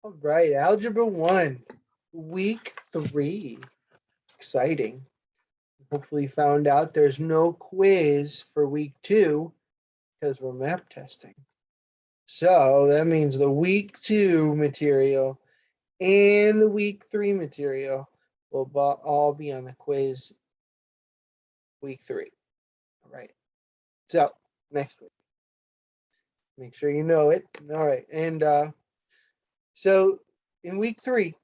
All right, Algebra 1, week 3. Exciting. Hopefully you found out there's no quiz for week 2 because we're map testing. So that means the week 2 material and the week 3 material will all be on the quiz week 3. All right. So next week. Make sure you know it. All right. And so in week 3,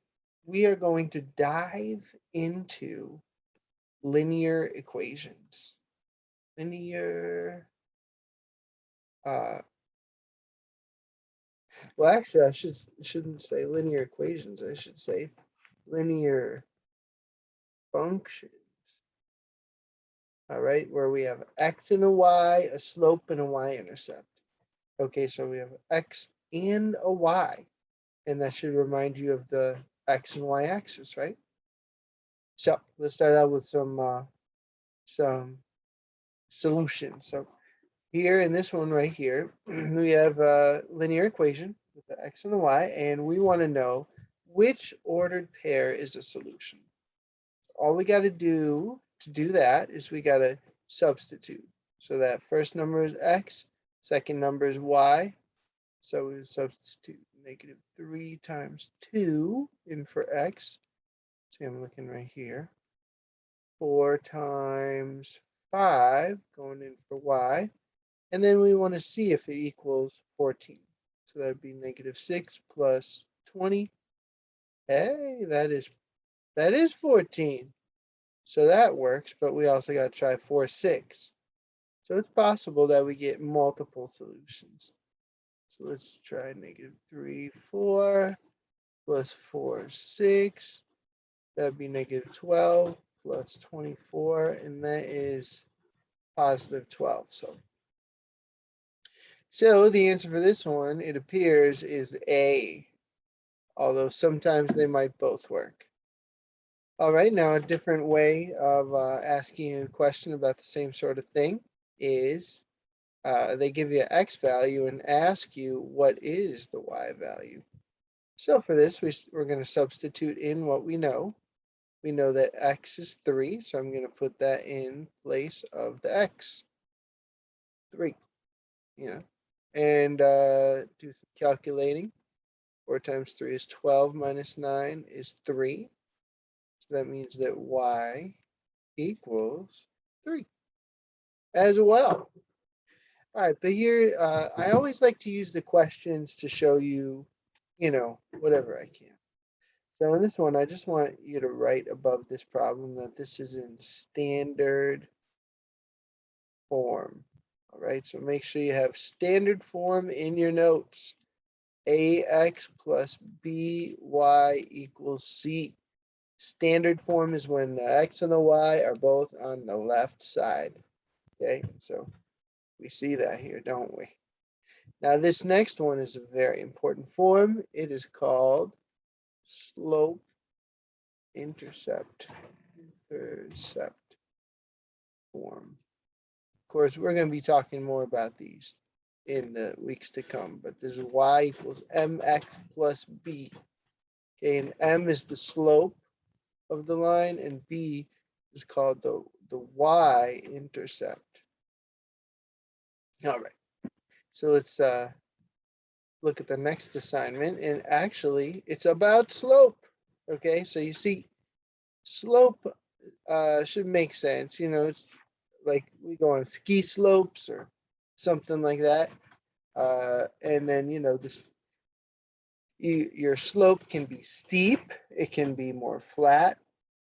we are going to dive into linear equations. Linear, uh, well, actually, shouldn't say linear equations. I should say linear functions. All right, where we have x and a y, a slope, and a y-intercept. Okay, so we have x and a y, and that should remind you of the x and y axis, right? So let's start out with some solutions. So here in this one right here, we have a linear equation with the x and the y, and we want to know which ordered pair is a solution. All we got to do that is we got to substitute. So that first number is x, second number is y. So we substitute -3 times 2 in for x. See, I'm looking right here. 4 times 5 going in for y. And then we want to see if it equals 14. So that would be -6 plus 20. Hey, that is 14. So that works, but we also got to try 4, 6. So it's possible that we get multiple solutions. So let's try -3, 4 plus 4, 6. That'd be -12 plus 24, and that is +12. So the answer for this one, it appears, is A, although sometimes they might both work. All right, now a different way of asking a question about the same sort of thing is they give you an x value and ask you what is the y value. So for this, we're going to substitute in what we know. We know that x is 3, so I'm going to put that in place of the x, 3, and do some calculating. 4 times 3 is 12 minus 9 is 3. So that means that y equals 3 as well. All right, but here, I always like to use the questions to show you, whatever I can. So in this one, I just want you to write above this problem that this is in standard form. All right, so make sure you have standard form in your notes. AX plus BY equals C. Standard form is when the X and the Y are both on the left side. Okay, so we see that here, don't we? Now this next one is a very important form. It is called slope intercept form. Of course, we're going to be talking more about these in the weeks to come, but this is y equals mx plus b. Okay, and m is the slope of the line, and b is called the y-intercept. All right, so let's look at the next assignment, and actually it's about slope. Okay, so you see slope should make sense. It's like we go on ski slopes or something like that, and then this your slope can be steep, it can be more flat,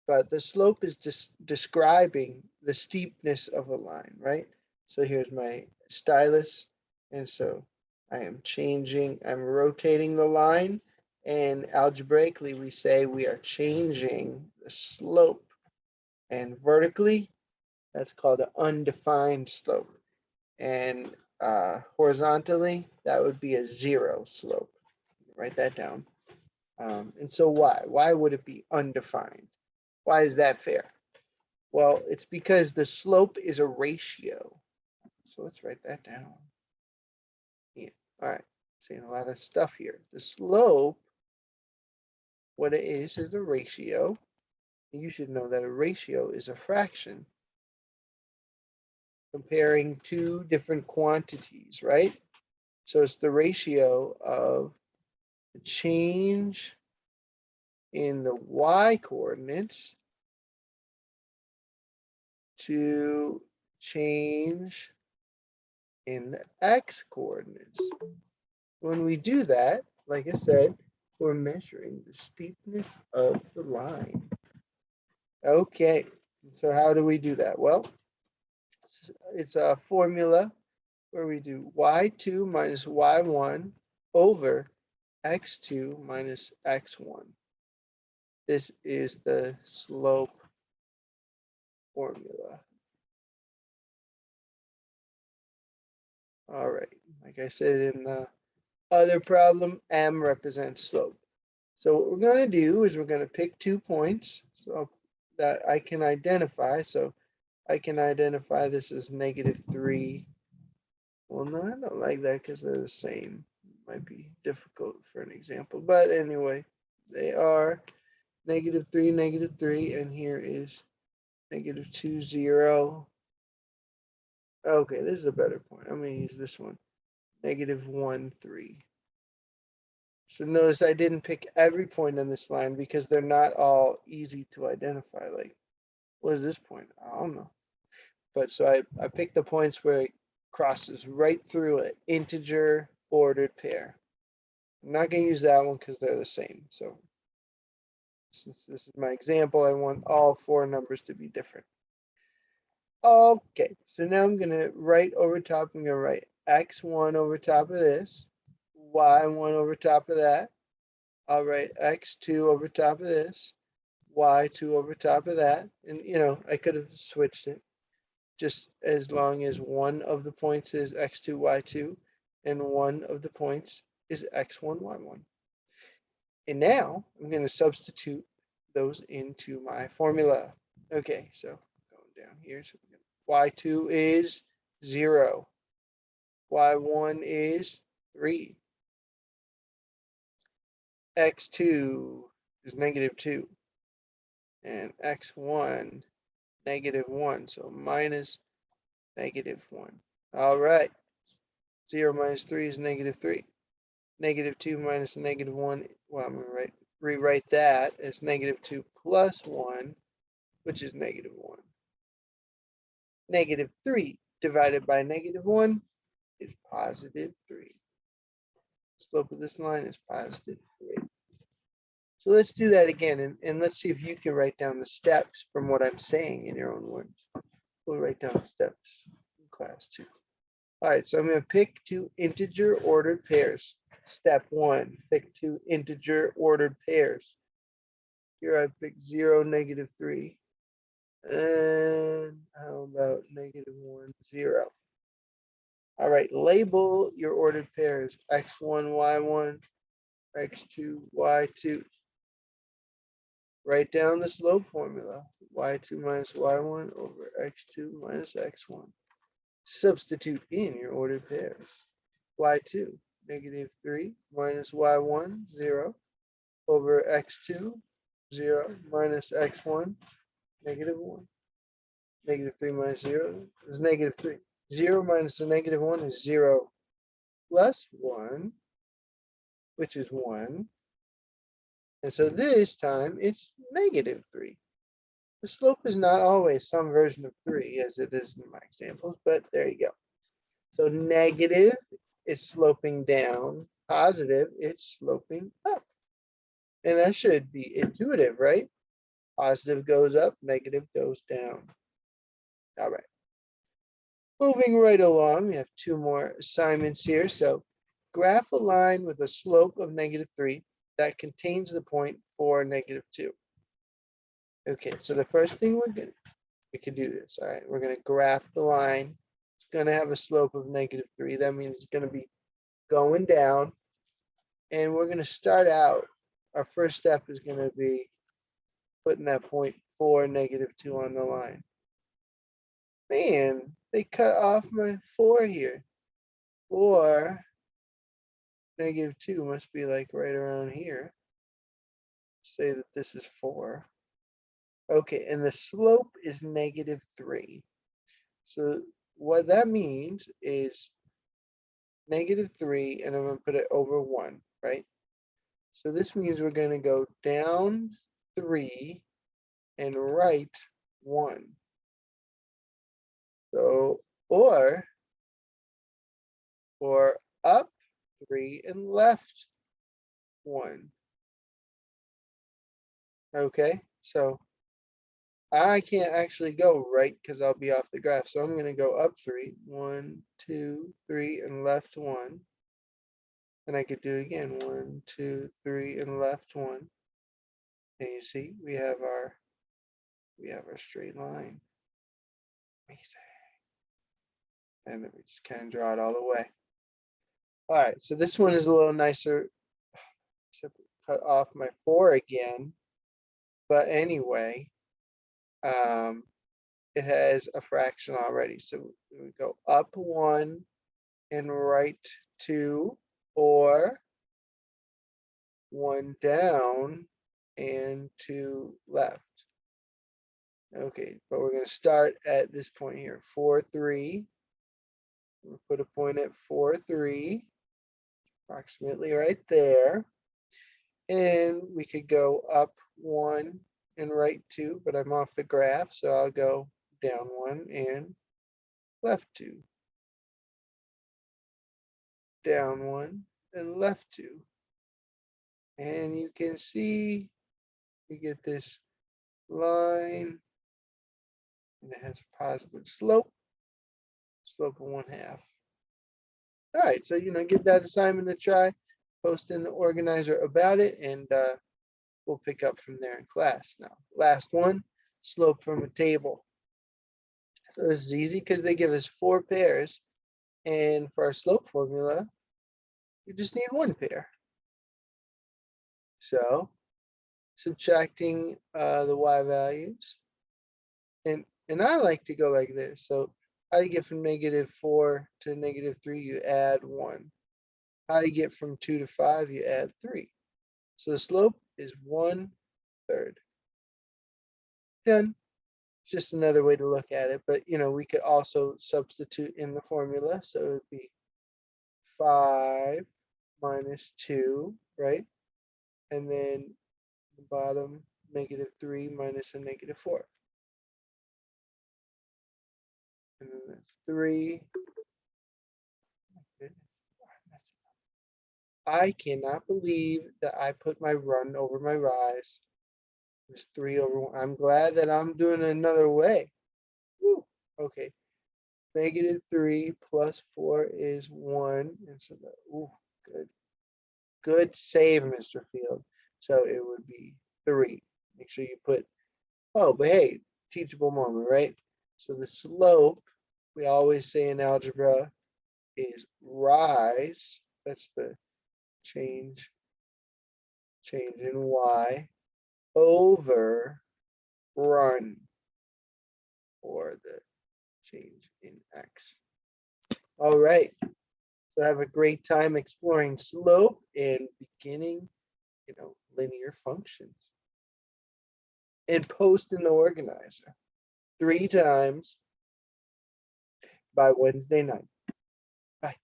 but the slope is just describing the steepness of a line, right? So here's my stylus, and so I'm rotating the line, and algebraically we say we are changing the slope, and vertically that's called an undefined slope, and horizontally that would be a zero slope. Write that down. And so why would it be undefined? Why is that fair? Well, it's because the slope is a ratio. So let's write that down. Yeah. All right. Saying a lot of stuff here. The slope What it is a ratio. You should know that a ratio is a fraction comparing two different quantities, right? So it's the ratio of the change in the y coordinates to change in the x coordinates. When we do that, like I said, we're measuring the steepness of the line. Okay, so how do we do that? Well, it's a formula where we do y2 minus y1 over x2 minus x1. This is the slope formula. All right, like I said in the other problem, m represents slope. So what we're going to do is we're going to pick 2 points so that I can identify. So I can identify this as -3. Well, no, I don't like that because they're the same. It might be difficult for an example. But anyway, they are -3, -3, and here is -2, 0. Okay, this is a better point. I'm going to use this one, -1, 3. So notice I didn't pick every point on this line because they're not all easy to identify. Like, what is this point? I don't know. But so I picked the points where it crosses right through an integer ordered pair. I'm not going to use that one because they're the same. So since this is my example, I want all 4 numbers to be different. Okay, so now I'm going to write over top, I'm going to write x1 over top of this, y1 over top of that. I'll write x2 over top of this, y2 over top of that. And, I could have switched it just as long as one of the points is x2, y2, and one of the points is x1, y1. And now I'm going to substitute those into my formula. Okay, so going down here, so y2 is 0, y1 is 3, x2 is -2, and x1 -1, so minus -1. All right, 0 minus 3 is -3. -2 minus -1, well, I'm going to rewrite that as -2 plus 1, which is -1. -3 divided by -1 is +3. The slope of this line is +3. So let's do that again, and let's see if you can write down the steps from what I'm saying in your own words. We'll write down the steps in class 2. All right, so I'm going to pick 2 integer ordered pairs. Step 1, pick 2 integer ordered pairs. Here I picked 0, -3. And how about -1, 0? All right, label your ordered pairs. x1, y1, x2, y2. Write down the slope formula. y2 minus y1 over x2 minus x1. Substitute in your ordered pairs. y2, -3 minus y1, 0, over x2, 0, minus x1, -1. -3 minus 0 is -3. 0 minus the -1 is 0, plus 1, which is 1. And so this time it's -3. The slope is not always some version of 3 as it is in my examples, but there you go. So negative is sloping down, positive it's sloping up. And that should be intuitive, right? Positive goes up, negative goes down. All right. Moving right along, we have 2 more assignments here. So graph a line with a slope of -3 that contains the point 4, -2. Okay, so the first thing we can do this. All right, we're going to graph the line. It's going to have a slope of -3. That means it's going to be going down. And we're going to start out. Our first step is going to be putting that point 4, -2 on the line. Man, they cut off my 4 here. 4, -2 must be like right around here. say that this is 4. Okay, and the slope is -3. So what that means is -3, and I'm going to put it over 1, right? So this means we're going to go down 3 and right 1. So, or up 3 and left 1. Okay, so I can't actually go right because I'll be off the graph. So I'm going to go up 3, 1, 2, 3, and left 1. And I could do again, 1, 2, 3, and left 1. And you see, we have our straight line. And then we just kind of draw it all the way. All right, so this one is a little nicer. Except cut off my 4 again. But anyway, it has a fraction already. So we go up 1 and right 2, or 1 down and 2 left. Okay, but we're going to start at this point here, 4, 3. We'll put a point at 4, 3, approximately right there. And we could go up 1 and right 2, but I'm off the graph, so I'll go down 1 and left 2. Down 1 and left 2. And you can see we get this line, and it has a positive slope of 1/2. All right, so give that assignment a try, post in the organizer about it, and we'll pick up from there in class. Now, last one, slope from a table. So this is easy because they give us 4 pairs, and for our slope formula, you just need 1 pair. So subtracting the y values, and I like to go like this. So how do you get from -4 to -3? You add 1. How do you get from 2 to 5? You add 3. So the slope is 1/3. Done. It's just another way to look at it, but we could also substitute in the formula. So it would be 5 minus 2, right? And then the bottom, -3 minus a -4. And then that's 3. I cannot believe that I put my run over my rise. It's 3 over 1. I'm glad that I'm doing it another way. Woo. Okay. -3 plus 4 is 1. And so that, ooh, good. Good save, Mr. Field. So it would be 3. Make sure you put, oh, but hey, teachable moment, right? So the slope, we always say in algebra, is rise. That's the change in y over run, or the change in x. All right. So have a great time exploring slope and beginning, linear functions. And post in the organizer 3 times by Wednesday night.